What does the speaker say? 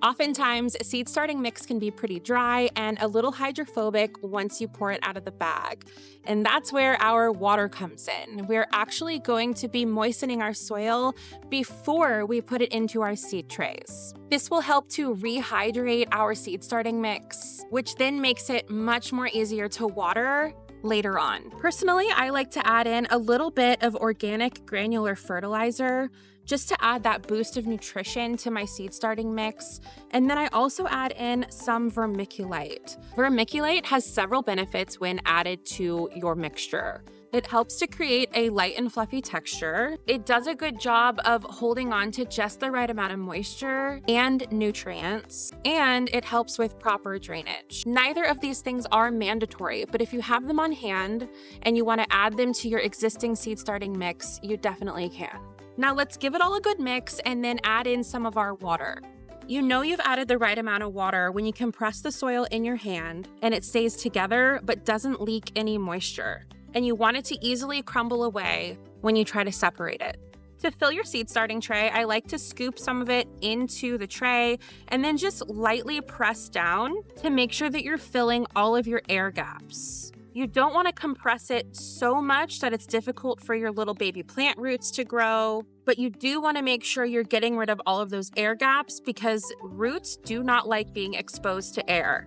Oftentimes, seed starting mix can be pretty dry and a little hydrophobic once you pour it out of the bag. And that's where our water comes in. We're actually going to be moistening our soil before we put it into our seed trays. This will help to rehydrate our seed starting mix, which then makes it much more easier to water later on. Personally, I like to add in a little bit of organic granular fertilizer just to add that boost of nutrition to my seed starting mix. And then I also add in some vermiculite. Vermiculite has several benefits when added to your mixture. It helps to create a light and fluffy texture. It does a good job of holding on to just the right amount of moisture and nutrients, and it helps with proper drainage. Neither of these things are mandatory, but if you have them on hand and you want to add them to your existing seed starting mix, you definitely can. Now let's give it all a good mix and then add in some of our water. You know you've added the right amount of water when you compress the soil in your hand and it stays together but doesn't leak any moisture. And you want it to easily crumble away when you try to separate it. To fill your seed starting tray, I like to scoop some of it into the tray and then just lightly press down to make sure that you're filling all of your air gaps. You don't want to compress it so much that it's difficult for your little baby plant roots to grow, but you do want to make sure you're getting rid of all of those air gaps because roots do not like being exposed to air.